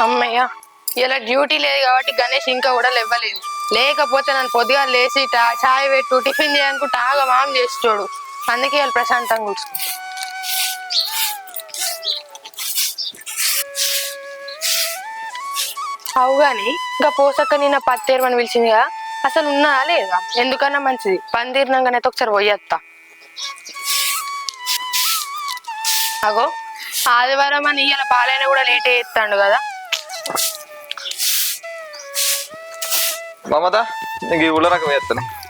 అమ్మయ్య, ఇలా డ్యూటీ లేదు కాబట్టి గణేష్ ఇంకా కూడా లేవలేదు. లేకపోతే నన్ను పొద్దుగా లేచి చాయ్ పెట్టు టిఫిన్ చేయనుకుంటే ఆగా మాం చేస్తాడు. అందుకే వాళ్ళు ప్రశాంతంగా కూర్చుంటారు. అవు గాని ఇంకా పోసక్క నిన్న పత్తేరమని పిలిచింది కదా, అసలు ఉన్నదా లేదా? ఎందుకన్నా మంచిది పని తీరినాకనైతే ఒకసారి పోయేస్తా. అగో ఆదివారం అని ఇలా పాలైన కూడా లేట్ చేస్తాడు కదా.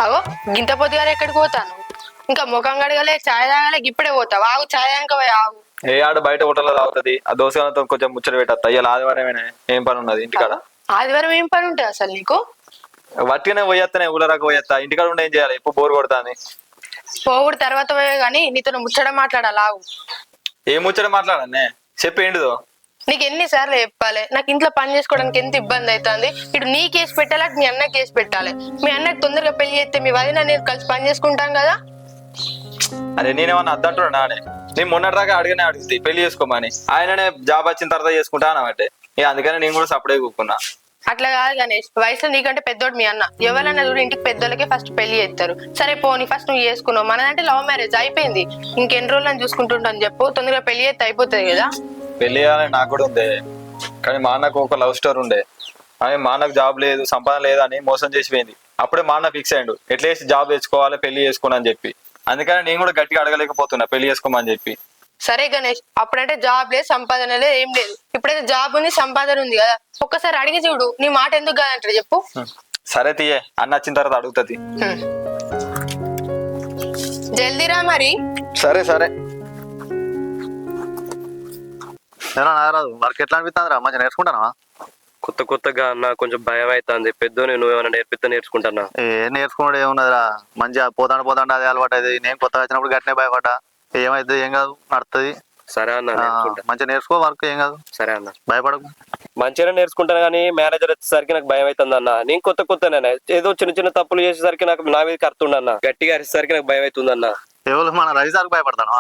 అగో గింత పొద్దుగానే ఎక్కడికి పోతాను? ఇంకా ముఖం కడగలే, చాయ్ తాగలే, ఇప్పుడే పోతావు. ఆగు, చాయ్ తాగక పోయి ఆగు. ఏ ఆడు బయట హోటల్లో తాగుతుంది. ఆ దోశలతో కొంచెం ముచ్చట పెట్టా. ఇవాళ ఆదివారమేనే, ఏం పని ఉన్నది ఇంటికాడ? ఆదివారం ఏం పని ఉంటుంది అసలు నీకు? వట్టిగానే పోయేస్తానే, ఊళ్ళరాక పోయేస్తా. ఇంటికాడ ఉండి ఏం చేయాలి? ఇప్పుడు బోర్ కొడతాని. పోగుడు తర్వాత పోయే గానీ నీతో ముచ్చట మాట్లాడాలి. ఆగు. ఏ ముచ్చట మాట్లాడనే చెప్పేంటిదో? నీకు ఎన్నిసార్లు చెప్పాలి? నాకు ఇంట్లో పని చేసుకోవడానికి ఎంత ఇబ్బంది అవుతుంది. ఇటు నీ కేసు పెట్టాలి, మీ అన్నకి కేసు పెట్టాలి. మీ అన్నకి తొందరగా పెళ్లి చేస్తే మీ వదిన నేను కలిసి పని చేసుకుంటాం కదా. అరే నేనేమన్నా అద్దంటున్నా నానే? నేను మొన్నటిదాకా అడుగుతుంది పెళ్లి చేసుకోమని. ఆయననే జాబ్ వచ్చిన తర్వాత చేసుకుంటా అన్నమాట. ఇక అందుకని నేను కూడా సపడే కూకున్నా. అట్లా కాదు గణేష్, వయసులో నీకంటే పెద్దోడు మీ అన్న. ఎవరైనా చూడు ఇంటికి పెద్దోళ్ళకే ఫస్ట్ పెళ్లి చేస్తారు. సరే పోనీ ఫస్ట్ నువ్వు చేసుకున్నావు, మనదంటే లవ్ మ్యారేజ్ అయిపోయింది. ఇంకెన్ని రోజులు అని చూసుకుంటుంటాను చెప్పు, తొందరగా పెళ్లి చేస్తే అయిపోతుంది కదా. పెళ్లి చేయాలని నాకు కూడా ఉంది, కానీ మా అన్నకు ఒక లవ్ స్టోరీ ఉండే. అని మా అన్నకు జాబ్ లేదు, సంపాదన లేదు అని మోసం చేసిపోయింది. అప్పుడే మా అన్న ఫిక్స్ అయ్యాడు, ఎట్లేసి జాబ్ తెచ్చుకోవాలి, పెళ్లి చేసుకోను అని చెప్పి. అందుకని నేను కూడా గట్టిగా అడగలేకపోతున్నా పెళ్లి చేసుకోమని చెప్పి. సరే గణేష్, అప్పుడంటే జాబ్ లేదు, సంపాదన లేదు, ఏం లేదు. ఇప్పుడైతే జాబ్ ఉంది, సంపాదన ఉంది కదా. ఒక్కసారి అడిగి చూడు, నీ మాట ఎందుకు కాదంటారు చెప్పు. సరే తీయే, అన్న వచ్చిన తర్వాత అడుగుతుంది. జల్దీరా మరి. సరే సరే. నాగరాజు వర్క్ ఎట్లా అనిపిస్తుంది రా? మంచిగా నేర్చుకుంటానా? కొత్తగా అన్న కొంచెం భయం అవుతుంది. పెద్దోని నువ్వు ఏమైనా నేర్చుకుంటానా? నేర్చుకున్నాడు ఏమున్నదిరా, మంచిగా పోతాండు అదే అలవాటు అది. నేను కొత్తగా వచ్చినప్పుడు గట్టినే భయపడ్డా. ఏమైతుంది ఏం కాదు, నడుతుంది. సరే అన్న, మంచిగా నేర్చుకో, వర్క్ ఏం కాదు. సరే అన్న, భయపడకు. మంచిగానే నేర్చుకుంటాను, కానీ మేనేజర్ వచ్చేసరికి నాకు భయం అవుతుంది అన్న. నేను కొత్తనే ఏదో చిన్న తప్పులు చేసేసరికి నాకు నా మీద కడుతుండన్న. గట్టిగా అరిసేసరికి నాకు భయం అవుతుంది అన్న. ఎవరు మన రవిసార్కి భయపడతాను?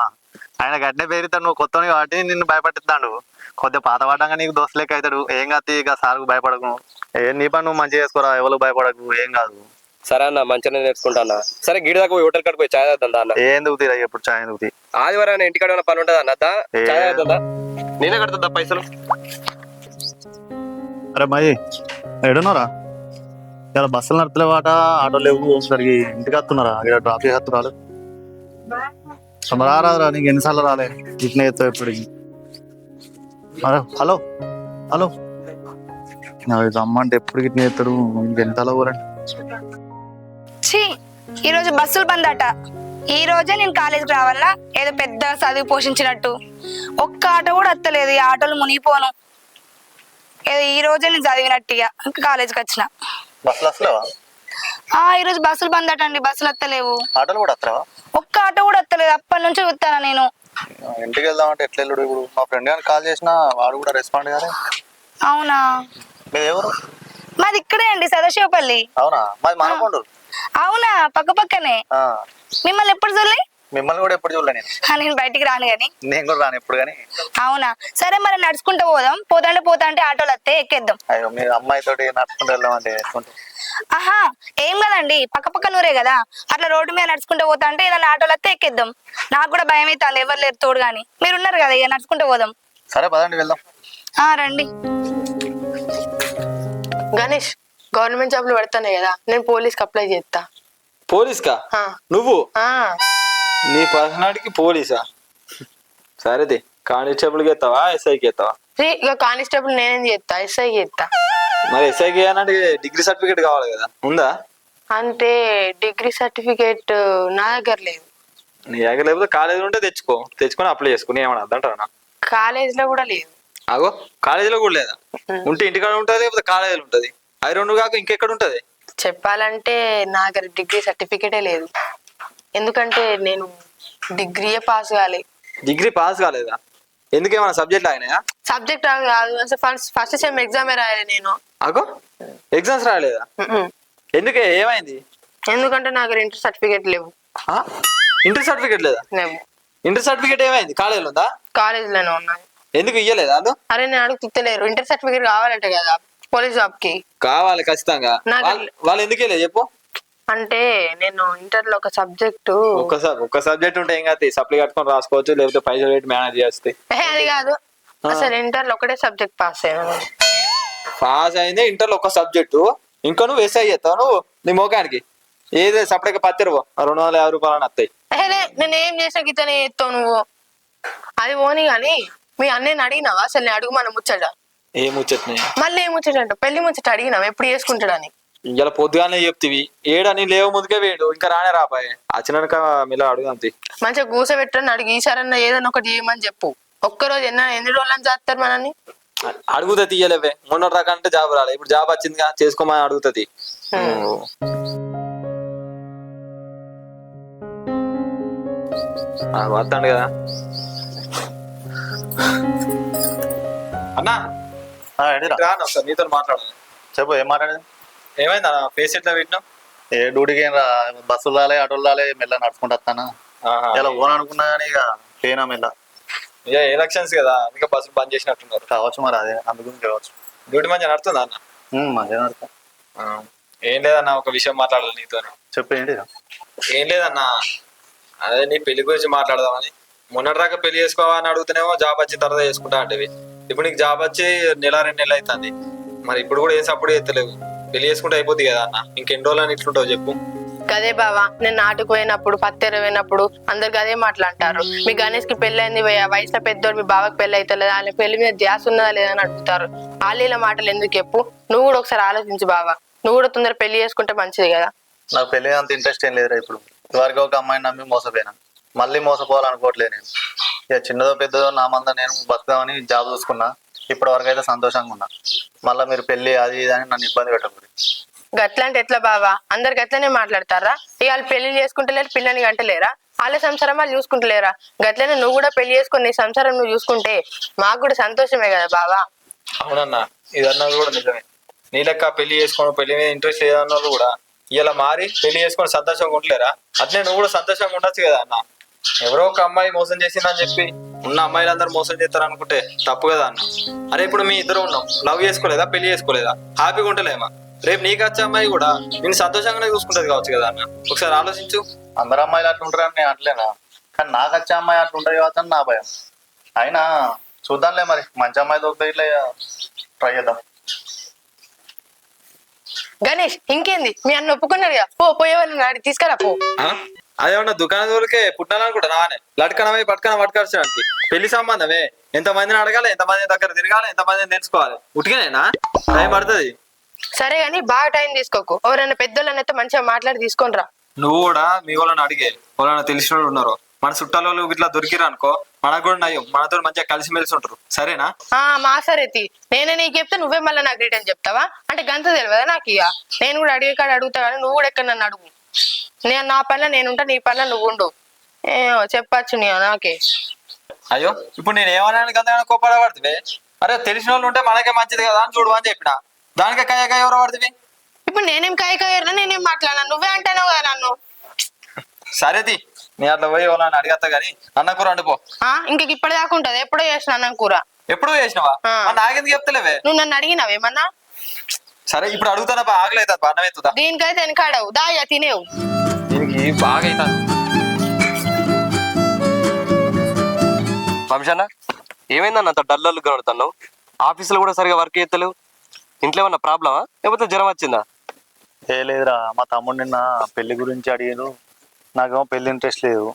ఆయన గట్టినే పేరుతాడు, నువ్వు కొత్తని కాబట్టి నిన్ను భయపట్టిస్తాడు. కొద్దిగా పాత పడ్డాక నీకు దోస్తు లెక్క అవుతాడు. ఏం కాదు, ఇక సార్కు భయపడకు. నీ పని నువ్వు మంచిగా చేసుకోరా, ఎవరు భయపడకు, ఏం కాదు. సరే అన్న, మంచిగానే నేర్చుకుంటా. సరే గిడి దాకా హోటల్ కాడికి పోయి చాయ్ తాగుతుందా అన్న? ఎందుకు తీరా ఎప్పుడు చాయ్ ఎందుకు? ఆదివారం ఇంటికాడ పని ఉంటుంది అన్న, చాయ్ తాగుతుందా? నేనే కడుతుందా పైసలు? అరే మయి ఎడున్నారా? ఇలా బస్సులు నడతలేవాట, ఆటోలు లేవు, సరికి ఇంటికి వస్తున్నారా? ఇక్కడ డ్రాప్ చేస్తున్నాడు. రారా, నీకు ఎన్నిసార్లు రాలే? ఇట్లా ఎత్తావు ఎప్పుడు? హలో హలో, రమ్మంటే ఎప్పుడు ఇట్లా ఎత్తాడు? ఇంకెంతలో ఊరండి. ఈ రోజు బస్సులు బంద్ అట. ఈ రోజే నేను కాలేజీకి రావాలా? ఏదో పెద్ద చదివి పోషించినట్టు ఒక్క ఆటో కూడా వస్తలేదు. ఈ ఆటోలు మునిగిపోను. ఏదో ఈ రోజే నేను చదివినట్టుగా కాలేజీకి వచ్చిన. ఈ రోజు బస్సులు బంద్ అట అండి, బస్సులు వస్తలేవు. ఆటోలు కూడా వస్తావా? ఒక్క ఆటో కూడా వస్తలేదు. అప్పటి నుంచి చూస్తానా నేను. ఇంటికి వెళ్దామంటే ఎట్లా వెళ్ళడు? ఇప్పుడు మా ఫ్రెండ్ గారికి కాల్ చేసినా వాడు కూడా రెస్పాండ్ కాదు. అవునా? మీరు ఎవరు? మాది ఇక్కడే అండి, సదాశివపల్లి. అవునా? మాది మనకొండూరు. అవునా? పక్క పక్కనే. మిమ్మల్ని ఎప్పుడు చూడలే? మిమ్మల్ని కూడా ఎప్పుడు చూడలే. నేను బయటికి రాను గాని. నేను కూడా రాను ఎప్పుడు గాని. అవునా? సరే మరి నడుచుకుంటూ పోదాం. పోతాంటే ఆటోలు వస్తే ఎక్కేద్దాం. అయ్యో, మీరు అమ్మాయి తోటి నడుచుకుంటూ వెళ్దామంటే? ఆహా, ఏం కదండి, పక్క నూరే కదా. అట్లా రోడ్డు మీద నడుచుకుంటూ పోతా అంటే ఏదైనా ఆటోలు వస్తే ఎక్కేద్దాం. నాకు కూడా భయం అవుతుంది, ఎవరు లేరు తోడు గాని. మీరు ఉన్నారు కదా, ఇక నడుచుకుంటూ పోదాం. సరే పదండి, వెళ్దాం. రండి. గణేష్, గవర్నమెంట్ జాబ్లు పడుతున్నాయి కదా, నేను పోలీస్కి అప్లై చేస్తా. పోలీస్కా? నువ్వు? నీ పర్సనాలిటీకి పోలీసా? సరేది, కానిస్టేబుల్కి ఎత్తావా, ఎస్ఐకి ఎత్తావా? ఇక కానిస్టేబుల్ నేనేం చేస్తా, ఎస్ఐకి చేస్తా. మరి ఎస్ఐకి అంటే డిగ్రీ సర్టిఫికేట్ కావాలి కదా, ఉందా? అంటే డిగ్రీ సర్టిఫికేట్ నా దగ్గర లేదు. నీ దగ్గర లేకపోతే కాలేజీలో ఉంటే తెచ్చుకొని అప్లై చేసుకుని ఏమన్నా అద్దంటారా? కాలేజీలో కూడా లేదు. అగో, కాలేజీలో కూడా లేదా? ఉంటే ఇంటికాడ ఉంటుంది, లేకపోతే కాలేజీలో ఉంటుంది. అది రెండు కాక ఇంకెక్కడ ఉంటది? చెప్పాలంటే నా దగ్గర డిగ్రీ సర్టిఫికేటే లేదు. ఎందుకంటే నేను డిగ్రీయే పాస్ కాలే. డిగ్రీ పాస్ కాలేదా? ఎందుకేమన్నా సబ్జెక్ట్ ఆగినాయా? సబ్జెక్ట్ కాదు, ఫస్ట్ సెమ్ ఎగ్జామే రాయాలి నేను. అగో, ఎగ్జామ్స్ రాయలేదా? ఎందుకే, ఏమైంది? ఎందుకంటే నా దగ్గర ఇంటర్ సర్టిఫికేట్ లేవు. ఇంటర్ సర్టిఫికేట్ లేదా? లేవు. ఇంటర్ సర్టిఫికేట్ ఏమైంది? కాలేజీలో ఉందా? కాలేజీలోనే ఉన్నాయి. ఎందుకు ఇయ్యలేదు వాళ్ళు అరే నేను అడుగుతలేరు ఇంటర్ సర్టిఫికేట్ కావాలంటే కదా పోలీస్ జాబ్ కి. కావాలి ఖచ్చితంగా. నాకు- వాళ్ళు ఎందుకు వెళ్ళలేదు చెప్పు. అంటే నేను ఇంటర్ లో ఒక సబ్జెక్టు ఒక్క సబ్జెక్ట్ ఉంటే ఏం కాదు, సప్లై కట్టుకొని రాసుకోవచ్చు, లేకపోతే పైసలు పెట్టి మేనేజ్ చేస్తే. అది కాదు, అసలు ఇంటర్ లో ఒకటే సబ్జెక్ట్ పాస్ అయ్యాను. పాస్ అయింది ఇంటర్లో ఒక్క సబ్జెక్టు, ఇంకా నువ్వు ఎస్ఐ చేస్తావు నువ్వు నీ మోకానికి. ఏదో సపరేట్గా పత్తిరు 250 రూపాయలు అని వస్తాయి. నేను ఏం చేసిన గీతనే ఎత్తావు నువ్వు. అది పోనీ గాని మీ అన్నయ్యని అడిగినావా అసలు? నేను అడుగు మనం ముచ్చట. ఏం ముచ్చట్ని మళ్ళీ ఏం ముచ్చట అంట? పెళ్లి ముచ్చట అడిగినావు ఎప్పుడు చేసుకుంటాడని. ఇలా పొద్దుగానే చెప్తివి, ఏడని లేవు ముందుకే వేడు, ఇంకా రానే రాబాయ్ వచ్చినాక మీలా అడుగు అంతే. మంచిగా కూసబెట్టని అడిగి ఈసారన్నా ఏదన్నా ఒకటి చేయమని చెప్పు. ఒక్కరోజు ఎన్ని రోజులని చేస్తారు మనని? అడుగుతా తీయలేవే, మొన్న రకంటే జాబ్ రాలే, ఇప్పుడు జాబ్ వచ్చిందిగా చేసుకోమని అడుగుతుంది. వస్తాడు కదా అన్నా. రాను ఒకసారి నీతో మాట్లాడాలి. చెప్పు, ఏం మాట్లాడేది? ఏమైంది అన్న ఫేస్ ఎట్లా పెట్టినావు? ఏ డ్యూటీకి ఏం రా, బస్సులు రాలే, ఆటోలు రాలే, మెల్ల నడుచుకుంటూ వస్తానా. ఇలా ఓన్ అనుకున్నా కానీ ఇక పోయినా మెల్ల. ఇక ఎలక్షన్స్ కదా ఇంకా బస్సులు బంద్ చేసినట్టున్నారు. కావచ్చు మరి, అదే అందుగురించి కావచ్చు. డ్యూటీ మంచిగా నడుతుందా అన్న? మంచిగా నడుస్తా. ఏం లేదన్నా, ఒక విషయం మాట్లాడాలి నీతో. చెప్పు, ఏంటి? ఏం లేదన్నా, అదే నీ పెళ్లి గురించి మాట్లాడదామని. మొన్నటిదాకా పెళ్లి చేసుకోవాలని అడుగుతున్నామో జాబ్ వచ్చిన తర్వాత చేసుకుంటా అంటేవి. ఇప్పుడు నీకు జాబ్ వచ్చి 1-2 నెలలు అవుతుంది, మరి ఇప్పుడు కూడా ఏం సపోర్ట్ చేస్తలేవు. పెళ్లి చేసుకుంటే అయిపోద్ది కదా అన్న, ఇంకెన్ని రోజులు అని ఇట్లుంటావు చెప్పు. గదే బావా, నేను నాటుకు పోయినప్పుడు పత్తెర పోయినప్పుడు అందరు గదే మాట్లాడతారు. మీ గణేష్ కి పెళ్లి అయింది వయసులో పెద్దోడు, మీ బావకి పెళ్లి అవుతలేదా, ఆయన పెళ్లి మీద ధ్యాస ఉన్నదా లేదా అని అడుగుతారు. వాళ్ళ మాటలు ఎందుకు చెప్పు. నువ్వు కూడా ఒకసారి ఆలోచించు బావా, నువ్వు కూడా తొందర పెళ్లి చేసుకుంటే మంచిది కదా. నాకు పెళ్లి అంత ఇంట్రెస్ట్ ఏం లేదురా ఇప్పుడు. ఇదివరకు ఒక అమ్మాయిని నమ్మి మోసపోయినా, మళ్ళీ మోసపోవాలనుకోవట్లేదు నేను. ఇక చిన్నదో పెద్దదో నా మంద నేను బతుకుదామని జాబ్ చూసుకున్నా. ఇప్పటి వరకు అయితే సంతోషంగా ఉన్నా. మళ్ళీ మీరు పెళ్లి అది ఇది అని నన్ను ఇబ్బంది పెట్టకూడదు. గట్లంటే ఎట్లా బావా? అందరికి అట్లనే మాట్లాడతారా? ఇక వాళ్ళు పెళ్లి చేసుకుంటలేరు, పిల్లని గంటలేరా? వాళ్ళ సంసారం వాళ్ళు చూసుకుంటలేరా? గట్లనే నువ్వు కూడా పెళ్లి చేసుకుని నీ సంసారం నువ్వు చూసుకుంటే మాకు కూడా సంతోషమే కదా బావా. అవునన్నా, ఇది అన్నది కూడా నిజమే. నీ లెక్క పెళ్లి చేసుకోవడం, పెళ్లి మీద ఇంట్రెస్ట్ లేదన్న వాళ్ళు కూడా ఇలా మారి పెళ్లి చేసుకొని సంతోషంగా ఉండలేరా? అట్లే నువ్వు కూడా సంతోషంగా ఉండొచ్చు కదా అన్న. ఎవరో ఒక అమ్మాయి మోసం చేసిందని చెప్పి ఉన్న అమ్మాయిలందరూ మోసం చేస్తారు అనుకుంటే తప్పు కదా అన్న. అరే ఇప్పుడు మీ ఇద్దరు ఉన్నాం, లవ్ చేసుకోలేదా, పెళ్లి చేసుకోలేదా, హ్యాపీగా ఉంటలేమా? రేపు నీకు వచ్చే అమ్మాయి కూడా నేను సంతోషంగానే చూసుకుంటది కావచ్చు కదా అన్న. ఒకసారి ఆలోచించు. అందరు అమ్మాయిలు అట్లా ఉంటారని నేను అట్లేనా, కానీ నాకు వచ్చే అమ్మాయి అట్లా ఉంటుంది కావచ్చు అని నా భయం. అయినా చూద్దాంలే, మరి మంచి అమ్మాయి దొరికితే ఇట్లా ట్రై చేద్దాం. గణేష్ ఇంకేంది, మీ అన్న ఒప్పుకున్నాడు కదా, పోయే వాళ్ళని అడిగి తీసుకురా పో. అదేమన్నా దుకాణం దూరకే పుట్టాలనుకుంటా నానే లట్కనమై పట్టుకనడానికి పెళ్లి సంబంధమే. ఎంతమందిని అడగాలి, ఎంతమంది దగ్గర తిరగాలి, ఎంతమందిని తెలుసుకోవాలి. ఉట్టిగానేనా? టైం పడుతుంది. సరే గాని బాగా టైం తీసుకోకు. ఎవరైనా పెద్దోళ్ళనైతే మంచిగా మాట్లాడి తీసుకొని రా. నువ్వు కూడా మీ వాళ్ళని అడిగే, వాళ్ళని తెలిసిన వాళ్ళు ఉన్నారు, మన చుట్టాలు ఇట్లా దొరికిరా అనుకో, మనకు కూడా నయం, మనతో మంచిగా కలిసిమెలిసి ఉంటారు. సరేనా? మా సరేతి నేనే నీకు చెప్తే నువ్వే మళ్ళీ నాకు రిటర్న్ చెప్తావా? అంటే గంత తెలియదా నాకు? ఇక నేను కూడా అడిగే కాడ అడుగుతా కానీ నువ్వు కూడా ఎక్కడ నన్ను అడుగు. నేను నా పనిలో నేనుంటా, నీ పనిలో నువ్వు ఉండు. చెప్పచ్చు నీ నాకే. అయ్యో ఇప్పుడు నేను ఏమన్నా కదా కోపడబడుతుంది. అరే తెలిసిన వాళ్ళు ఉంటే మనకే మంచిది కదా అని చూడు అని చెప్పిన, దానికే కయ్యగా ఎవరు పడుతుంది. ఇప్పుడు నేనేం కాయకాయరా, నేనేం మాట్లాడినా, నువ్వే అంటాను కదా నన్ను. సరేది నీ అట్లా పోయి వాళ్ళని అడిగేస్తా గానీ అన్న కూర వండిపో. ఇంక ఇప్పటి దాకా ఉంటది, ఎప్పుడో చేసిన అన్నం కూర. ఎప్పుడూ చేసినావా? నాకెందుకు చెప్తలేవే? నువ్వు నన్ను అడిగినావేమన్నా? సరే ఇప్పుడు అడుగుతానా, ఆగలేదు అన్నం ఎత్తుదా. దీనికైతే వెనకాడవు, దాయా తినేవు. దీనికి బాగా అవుతాను. వంశన్న ఏమైందన్న అంత డల్లు కనబడుతున్నావు? ఆఫీసులో కూడా సరిగా వర్క్ చేస్తలేవు. ఇంట్లో ఏమన్నా ప్రాబ్లమా, లేకపోతే జ్వరం వచ్చిందా? ఏ లేదురా, మా తమ్ముడు నిన్న పెళ్లి గురించి అడిగారు. నాకేమో పెళ్లి ఇంట్రెస్ట్ లేదు.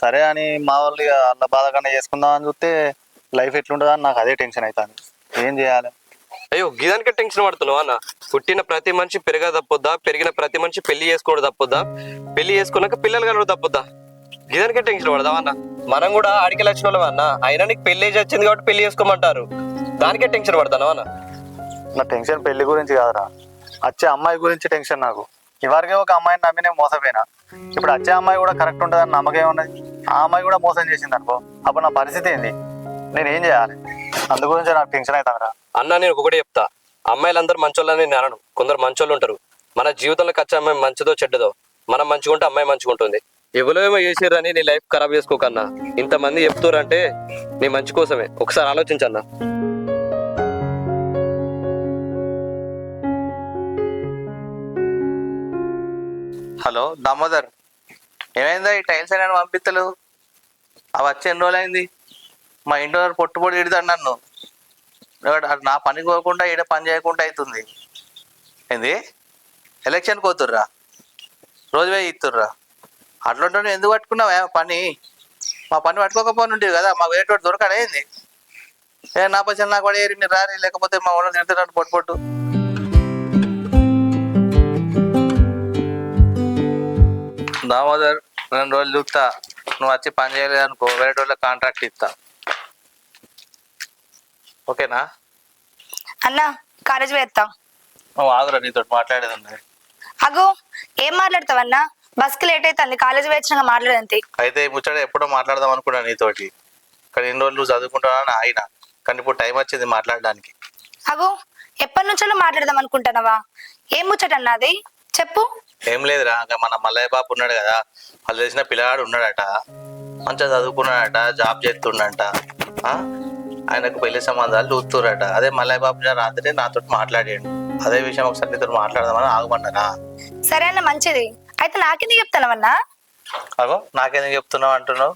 సరే అని మా వాళ్ళు అల్ల బాధకన్నా చేసుకుందాం అని చూస్తే లైఫ్ ఎట్లుంటుందా అని నాకు అదే టెన్షన్ అవుతుంది. ఏం చేయాలి? అయ్యో గిదానికే టెన్షన్ పడుతున్నావు అన్న. పుట్టిన ప్రతి మనిషి పెరగ తప్పొద్దా? పెరిగిన ప్రతి మనిషి పెళ్లి చేసుకోవడం తప్పొద్దా? పెళ్లి చేసుకున్నాక పిల్లలు కలవడం తప్పొద్దా? గిదానికే టెన్షన్ పడదావా అన్న? మనం కూడా ఆడికి వచ్చిన వాళ్ళం అన్న. అయినా నీకు పెళ్లి ఏజ్ వచ్చింది కాబట్టి పెళ్లి చేసుకోమంటారు, దానికే టెన్షన్ పడతాను అన్న. నా టెన్షన్ పెళ్లి గురించి కాదురా, వచ్చే అమ్మాయి గురించి టెన్షన్ నాకు. ఇవరకే ఒక అమ్మాయిని నమ్మి నేను మోసపోయినా. ఇప్పుడు వచ్చే అమ్మాయి కూడా కరెక్ట్ ఉంటుందని నమ్మకం ఏమున్నది? ఆ అమ్మాయి కూడా మోసం చేసింది అనుకో, అప్పుడు నా పరిస్థితి ఏంది? నేను ఏం చేయాలి? అందు గురించి నాకు టెన్షన్ అవుతుందిరా. అన్న నేను ఒకటే చెప్తా, అమ్మాయిలందరూ మంచోళ్ళని నేను అనను. కొందరు మంచోళ్ళు ఉంటారు. మన జీవితంలోకి వచ్చే అమ్మాయి మంచిదో చెడ్డదో, మనం మంచిగా ఉంటే అమ్మాయి మంచిగా ఉంటుంది. ఎవరో ఏమో చేసారని నీ లైఫ్ ఖరాబ్ చేసుకోకన్నా. ఇంతమంది చెప్తారంటే మీ మంచి కోసమే, ఒకసారి ఆలోచించన్నా. హలో దామోదర్, ఏమైందా ఈ టైల్స్ అయినా పంపిస్తలేవు? అవి వచ్చి ఎన్ని రోజులు అయింది? మా ఇంట్లో పొట్టుపొడి ఇడతాడు నన్ను. నా పనికి పోకుండా ఈడ పని చేయకుండా అవుతుంది. ఏంది ఎలక్షన్ పోతుర్రా? రోజు పోయి ఇస్తుర్రా? అట్లుంటే ఎందుకు పట్టుకున్నావా పని? మా పని పట్టుకోకపోనుంటివి కదా, మాకు వేరేటోడు దొరకడేంది? నా పైసలు నాకు పడేరి, మీరు రారి, లేకపోతే మా వాళ్ళు తిడుతున్నాడు పొట్టు పొట్టు. దామోదర్, 2 రోజులు చూస్తా, నువ్వు వచ్చి పని చేయలేదు అనుకో, వేరే వాళ్ళకి కాంట్రాక్ట్ ఇస్తా. ఓకేనా? అన్న కాలేజ్ వేస్తాం. నువ్వు ఆగురా, నీతో మాట్లాడేది ఉన్నది. అగో ఏం మాట్లాడతావన్నా? బస్కి లేట్ అవుతుంది, కాలేజ్ వేసినాక మాట్లాడేంత. అయితే ఈ ముచ్చట ఎప్పుడో మాట్లాడదాం అనుకున్నా నీతోటి, కానీ 2 రోజులు నువ్వు చదువుకుంటావని ఆయన, కానీ ఇప్పుడు టైం వచ్చింది మాట్లాడడానికి. అగో ఎప్పటి నుంచో మాట్లాడదాం అనుకుంటున్నావా? ఏం ముచ్చటన్నా అది, చెప్పు. ఏం లేదురా, ఇంకా మన మల్లయ్య బాబు ఉన్నాడు కదా, వాళ్ళు తెలిసిన పిల్లగాడు ఉన్నాడట, మంచిగా చదువుకున్నాడట, జాబ్ చేస్తుండట. ఆయనకు పెళ్లి సంబంధాలు చూస్తురట. అదే మల్లయ్య బాబు రాత్రి నాతో మాట్లాడాడు. అదే విషయం ఒకసారి నీతో మాట్లాడదామని ఆగమన్నారా. సరే అన్న, మంచిది. అయితే నాకెందుకు చెప్తానవన్నా? అగో నాకెందుకు చెప్తున్నావు అంటున్నావు?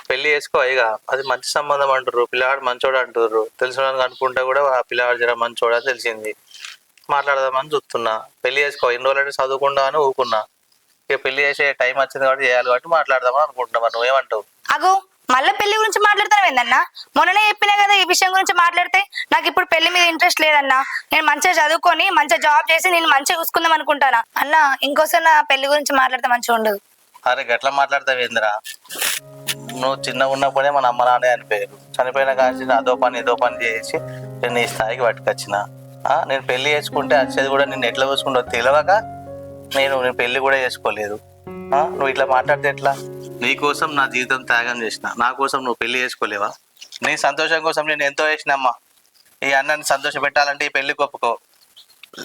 పెళ్లి చేసుకో ఇక, అది మంచి సంబంధం అంటారు, పిల్లగాడు మంచోడు అంటారు. తెలిసిన అనుకుంటే కూడా ఆ పిల్లగాడు జర మంచోడు అని తెలిసింది, మాట్లాడదామని చూస్తున్నా. పెళ్లి చేసుకో, 2 రోజులు అంటే చదువుకుంటా అని ఊకున్నా, ఇక పెళ్లి చేసే టైం వచ్చింది కాబట్టి చేయాలి కాబట్టి మాట్లాడదామని అనుకుంటున్నా. మరి నువ్వేమంటావు? అగో మళ్ళీ పెళ్లి గురించి మాట్లాడతాను ఏందన్నా? మొన్ననే చెప్పినా కదా ఈ విషయం గురించి మాట్లాడితే. నాకు ఇప్పుడు పెళ్లి మీద ఇంట్రెస్ట్ లేదన్నా. నేను మంచిగా చదువుకొని మంచిగా జాబ్ చేసి నేను మంచిగా చూసుకుందాం అనుకుంటానా అన్న. ఇంకోసారి నా పెళ్లి గురించి మాట్లాడితే మంచిగా ఉండదు. అరే గట్లా మాట్లాడతావు ఏందిరా? నువ్వు చిన్నగా ఉన్నప్పుడే మన అమ్మ నాన్నే అనిపోయారు, చనిపోయిన కానీ అదో పని ఇదో పని చేసి నేను ఈ స్థాయికి పట్టుకొచ్చిన. నేను పెళ్లి చేసుకుంటే వచ్చేది కూడా నేను ఎట్లా చూసుకుంటో తెలియక నేను పెళ్లి కూడా చేసుకోలేదు. నువ్వు ఇట్లా మాట్లాడితే ఎట్లా? నీ కోసం నా జీవితం త్యాగం చేసిన, నా కోసం నువ్వు పెళ్లి చేసుకోలేవా? నీ సంతోషం కోసం నేను ఎంతో చేసినమ్మా. ఈ అన్నని సంతోష పెట్టాలంటే ఈ పెళ్లి ఒప్పుకో,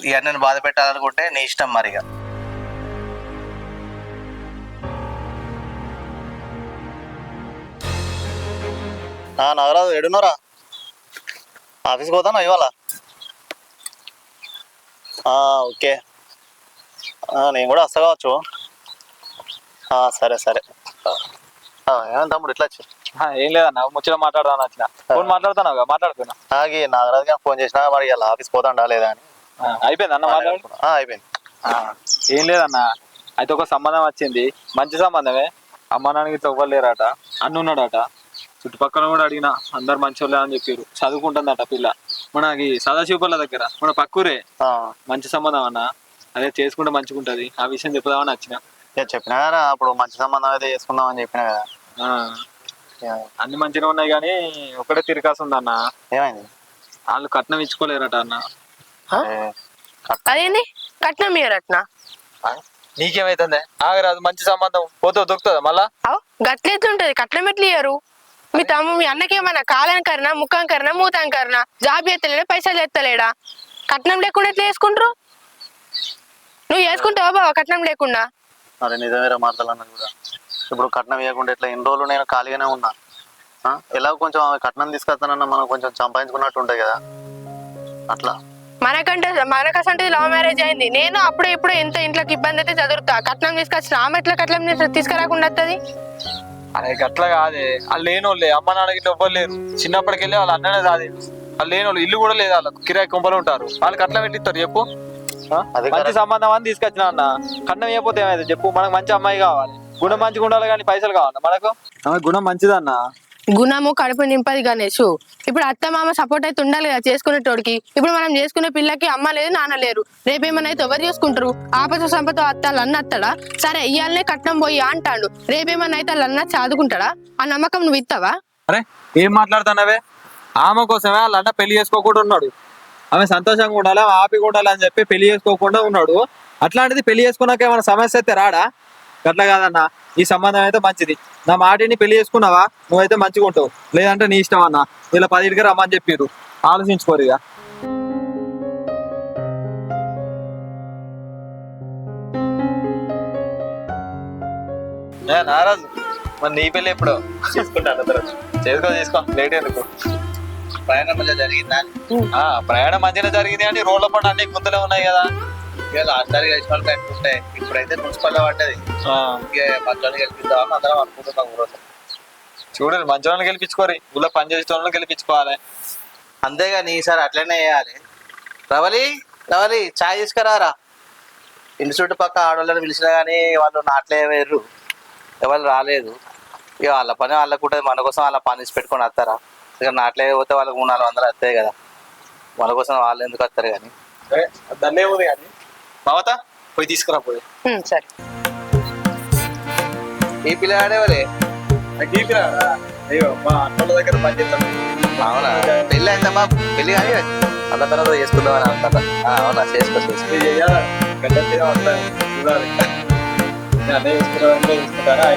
ఈ అన్నని బాధ పెట్టాలనుకుంటే నీ ఇష్టం మరిగా. నాగరాజు ఎడున్నారా? ఆఫీస్కి పోతాను ఇవాళ. ఓకే, నేను కూడా వస్తా కావచ్చు. సరే సరే. ఏమన్నా తమ్ముడు ఇట్లా వచ్చి? ఏం లేదన్నా, ముచ్చట మాట్లాడదాని వచ్చిన. ఫోన్ మాట్లాడుతున్నావు, మాట్లాడుతున్నా. నాగరాజు గారు ఫోన్ చేసినా, మరి ఇలా ఆఫీస్ పోతాండా లేదా అని. అయిపోయింది అన్న మాట్లాడు. అయిపోయింది. ఏం లేదన్నా, అయితే ఒక సంబంధం వచ్చింది, మంచి సంబంధమే. అమ్మ నాన్నకి తవ్వలేరట, అన్న ఉన్నాడట. చుట్టుపక్కల కూడా అడిగినా, అందరు మంచోళ్ళే అని చెప్పారు. చదువుకుంటుందట పిల్ల, మనకి సదాశివపల్ల దగ్గర, మన పక్కూరే. మంచి సంబంధం అన్న, అదే చేసుకుంటే మంచిగా ఉంటది. ఆ విషయం చెప్పుదామని వచ్చిన. చెప్పినా కదా అప్పుడు, మంచి సంబంధం అయితే చేసుకుందాం అని చెప్పినా కదా. అన్ని మంచిగా ఉన్నాయి కానీ ఒకటే తిరగాసి ఉందన్న. ఏమైంది? వాళ్ళు కట్నం ఇచ్చుకోలేరట అన్న. అదేంది కట్నం ఇయ్యరట్న? నీకేమైతుంది? ఆగరాదు, మంచి సంబంధం పోతే దొరుకుతుందా మళ్ళా? గట్లెట్లుంటది? కట్నం ఎట్లు ఇయ్యరు? మీ అన్నకేమన్నా కాలంకరనా, ముఖంకరనా, మూతంకరనా? జాబ్ చేస్తలేడా, పైసలు చేస్తలేడా? కట్నం లేకుండా ఎట్లా చేసుకుంటారు? నువ్వు చేసుకుంటావా బావా కట్నం లేకుండా? అరే నిజమేరా మాట్లాడాలన్నది కూడా. ఇప్పుడు కట్నం ఇవ్వకుండా ఎట్లా? 2 రోజులు నేను ఖాళీగానే ఉన్నా. ఎలా కొంచెం ఆమె కట్నం తీసుకొస్తానన్నా మనం కొంచెం సంపాదించుకున్నట్టు ఉంటాయి కదా, అట్లా. మనకసంటే లవ్ మ్యారేజ్ అయింది. నేను అప్పుడే ఇప్పుడు ఎంత ఇంట్లోకి ఇబ్బంది అయితే చదువుతా, కట్నం తీసుకొచ్చిన ఆమె ఎట్లా కట్నం తీసుకురాకుండా వస్తుంది? అరే గట్లా కాదే, వాళ్ళు లేనోళ్ళే, అమ్మ నాన్నకి ఎవ్వరు లేరు. చిన్నప్పటికెళ్ళి వాళ్ళ అన్ననే కాదు, వాళ్ళు లేనోళ్ళు, ఇల్లు కూడా లేదు, వాళ్ళకి కిరాయి కుంపలు ఉంటారు. వాళ్ళకి అట్లా పెట్టిస్తారు చెప్పు? మంచి సంబంధం అని తీసుకొచ్చిన అన్న, కట్నం ఇవ్వకపోతే ఏమైతే చెప్పు? మనకు మంచి అమ్మాయి కావాలి, గుణం మంచిగా ఉండాలి కానీ పైసలు కావాలి మనకు. గుణం మంచిదన్న. గుణము కడుపు నింపది గణేష్. ఇప్పుడు అత్త మామ సపోర్ట్ అయితే ఉండాలి కదా చేసుకునేటోడికి. ఇప్పుడు మనం చేసుకునే పిల్లకి అమ్మ లేదు, నాన్న లేరు. రేపేమన్నా అయితే ఎవరు చేసుకుంటారు? ఆపద సంపద అత్త అన్న అత్తడా? సరే ఇయ్యాలనే కట్నం పోయి అంటాడు, రేపేమన్నా అయితే వాళ్ళ అన్న చదువుకుంటాడా? ఆ నమ్మకం నువ్వు ఇస్తావా? అరే ఏం మాట్లాడుతున్నావే? ఆమె కోసమే వాళ్ళ అన్న పెళ్లి చేసుకోకుండా ఉన్నాడు. ఆమె సంతోషంగా ఉండాలి, హ్యాపీగా ఉండాలి అని చెప్పి పెళ్లి చేసుకోకుండా ఉన్నాడు. అట్లాంటిది పెళ్లి చేసుకున్నాక ఏమైనా సమస్య అయితే రాడా? అట్లా కాదన్న, ఈ సంబంధం అయితే మంచిది. నా మాటిని పెళ్లి చేసుకున్నావా నువ్వైతే మంచిగా ఉంటావు, లేదంటే నీ ఇష్టం అన్న. ఇలా 10కి రమ్మని చెప్పారు, ఆలోచించుకోరు ఇక. నారాజు మరి నీ పెళ్ళి ఎప్పుడు చేసుకుంటాను తర్వాత. చేసుకో లేట్ ఎందుకు ప్రయాణం మళ్ళీ జరిగిందా ప్రయాణం మంచిగా జరిగింది అని రోడ్ల పండు అన్ని గుంతలే ఉన్నాయి కదా. ఇక లాస్ట్ సారి కలిసి వాళ్ళు కట్టుకుంటే ఇప్పుడైతే మున్సిపల్ పడ్డది. ఇక మధ్యలో గెలిపిద్దామని అందరం అనుకుంటున్నాం ఊరోజు. చూడండి మంచి వాళ్ళని గెలిపించుకోరి, ఊళ్ళో పని చేసే వాళ్ళని గెలిపించుకోవాలి. అంతేగాని ఈసారి అట్లనే వేయాలి. రవలి రవలి ఛాయ్ తీసుకురారా. ఇంటి చుట్టుపక్క ఆడవాళ్ళని పిలిచినా కానీ వాళ్ళు నాట్లే వేరు, ఎవరు రాలేదు. ఇక వాళ్ళ పని వాళ్ళకు ఉంటుంది, మన కోసం వాళ్ళ పని ఇచ్చి పెట్టుకొని వస్తారా? ఇక నాట్లే పోతే వాళ్ళకి 300-400 వస్తాయి కదా, మన కోసం వాళ్ళు ఎందుకు వస్తారు? కానీ దాన్ని ఏముంది కానీ మమత పోయి తీసుకురా పోయి. సరే. ఈ పిల్లగాడేవరే అయ్యో మా అన్నోళ్ళ దగ్గర పని చేస్తాను. అవునా? పెళ్ళి అయిందా బాబు? పెళ్ళి కానీ అన్న తర్వాత చేసుకుందామని అనుకుంటా. అవునా? చేసుకో. అన్నీ చేసుకుంటారా?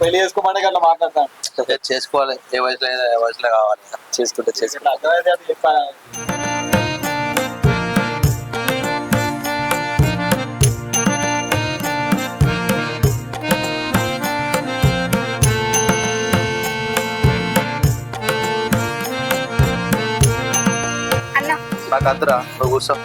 పెళ్లి చేసుకోమంటే అట్లా మాట్లాడతాను. చేసుకోవాలి. ఏ వయసులో కావాలి. చేసుకుంటే అర్థమైతే అది చెప్పాలి. అన్న నాకు అద్దరా, నువ్వు కూర్చో.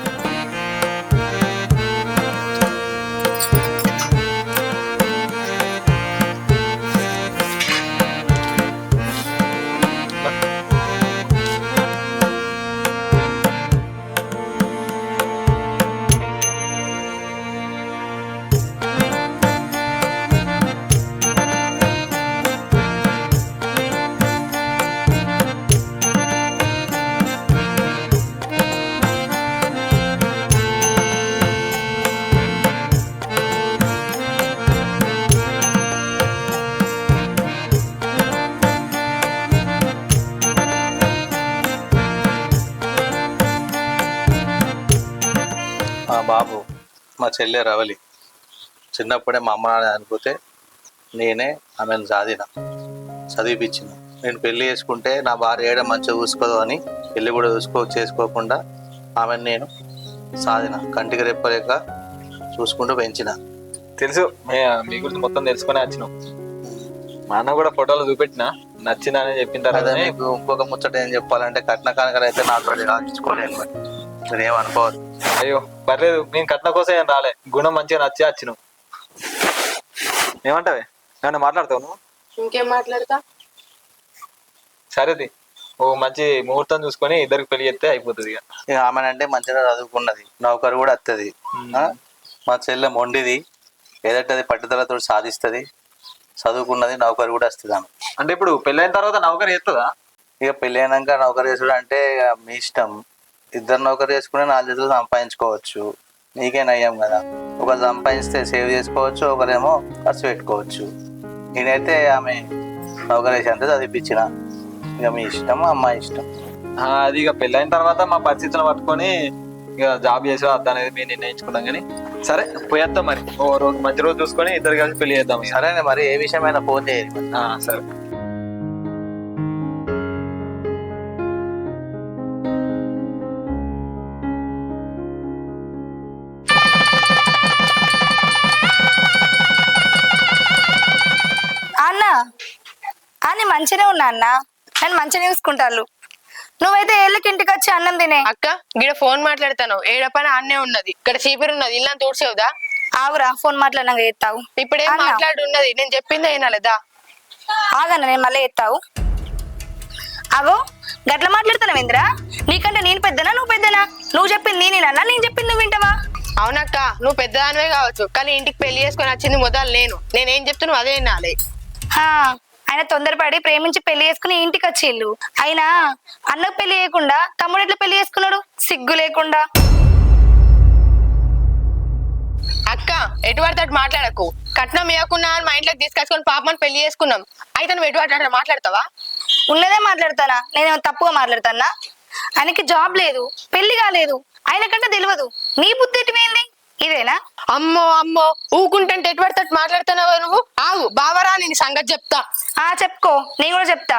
బాబు మా చెల్లె రవలి చిన్నప్పుడే మా అమ్మ నాన్న చనిపోతే నేనే ఆమెను చదివిపించిన. నేను పెళ్లి చేసుకుంటే నా భార్య ఏడ మంచిగా చూసుకోదు అని పెళ్లి కూడా చేసుకోకుండా ఆమెను నేను కంటికి రెప్పలేక చూసుకుంటూ పెంచిన. తెలుసు మీ గురించి మొత్తం తెలుసుకునే వచ్చినాం. మా అన్న కూడా ఫోటోలు చూపెట్టినా నచ్చిందని చెప్పిన తర్వాత మీకు ఇంకొక ముచ్చట ఏం చెప్పాలంటే కట్న కానుకలు అయితే నాకు రాయించుకోలేను. నేనేమనుకోవద్దు. అయ్యో పర్లేదు, నేను కట్న కోసం ఏం రాలే, గుణం మంచిగా నచ్చి వచ్చినావు. ఏమంటావే? ఏమన్నా మాట్లాడతావు నువ్వు? ఇంకేం మాట్లాడతా? సరేది ఓ మంచి ముహూర్తం చూసుకొని ఇద్దరికి పెళ్లి చేస్తే అయిపోతుంది. ఇక ఆమెనంటే మంచిగా చదువుకున్నది, నౌకరు కూడా వస్తుంది. మా చెల్లె మొండిది, ఏదంటే పట్టుదలతో సాధిస్తుంది, చదువుకున్నది, నౌకరు కూడా వస్తుంది ఆమె. అంటే ఇప్పుడు పెళ్ళైన తర్వాత నౌకరు చేస్తుందా? ఇక పెళ్ళి అయినాక నౌకరు చేసుడు అంటే మీ ఇష్టం. ఇద్దరు నౌకరు చేసుకుని 4 చేతులు సంపాదించుకోవచ్చు, నీకే నయ్యం కదా. ఒకరు సంపాదిస్తే సేవ్ చేసుకోవచ్చు, ఒకరేమో ఖర్చు పెట్టుకోవచ్చు. నేనైతే ఆమె నౌకరు వేసి అంతే చదివిపించిన. ఇక మీ ఇష్టం, అమ్మాయి ఇష్టం. అది ఇక పెళ్ళైన తర్వాత మా పరిస్థితులను పట్టుకొని ఇక జాబ్ చేసే వద్ద అనేది మేము నిర్ణయించుకున్నాం. కానీ సరే పోయేద్దాం మరి, ఓ రోజు మంచి రోజు చూసుకొని ఇద్దరు కలిసి పెళ్లి చేద్దాం. సరేనే మరి, ఏ విషయమైనా ఫోన్ చేయాలి. సరే. అని మంచిగానే ఉన్నా అన్న, నన్ను మంచిగా చూసుకుంటారు. నువ్వైతే ఏళ్ళకి ఇంటికి వచ్చి అన్నం తినే. అక్క గిడ ఫోన్ మాట్లాడతాను, ఏడపని అన్నే ఉన్నది, ఇక్కడ చీపిరి ఉన్నది, ఇల్లు తోడ్చేవుదా? ఆగురా, ఫోన్ మాట్లాడినాక ఎత్తావు. ఇప్పుడేం మాట్లాడు ఉన్నది, నేను చెప్పింది అయినాలేదా? ఆగన్న, నేను మళ్ళీ ఎత్తావు. అగో గట్ల మాట్లాడుతున్నావు ఇంద్రా, నీకంటే నేను పెద్దనా నువ్వు పెద్దనా? నువ్వు చెప్పింది నేనేనన్నా, నేను చెప్పింది నువ్వు వింటావా? అవునక్క, నువ్వు పెద్దదానివే కావచ్చు, కానీ ఇంటికి పెళ్లి చేసుకొని వచ్చింది మొదలు నేనేం చెప్తున్నా అదే వినాలి. ఆయన తొందరపడి ప్రేమించి పెళ్లి చేసుకుని ఇంటికి వచ్చిళ్ళు. అయినా అన్నకు పెళ్లి చేయకుండా తమ్ముడు ఎట్లా పెళ్లి చేసుకున్నాడు? సిగ్గు లేకుండా. అక్క ఎటు పడితే అటు మాట్లాడకు. కట్నం ఇవ్వకున్నా మా ఇంట్లోకి తీసుకొచ్చుకొని పాపని పెళ్లి చేసుకున్నాం, అయితే నువ్వు ఎటు పడితే మాట్లాడతావా? ఉన్నదే మాట్లాడతానా? నేనేమో తప్పుగా మాట్లాడతానా? ఆయనకి జాబ్ లేదు, పెళ్లి కాలేదు, ఆయన కంటే తెలియదు. నీ బుద్ధి ఎటువైంది? ఇదేనా? అమ్మో అమ్మో, ఊకుంటే ఎటు పడితే అటు మాట్లాడుతున్నావా నువ్వు? ఆగు బావరా, నేను సంగతి చెప్తా. చెప్పుకో, నేను కూడా చెప్తా.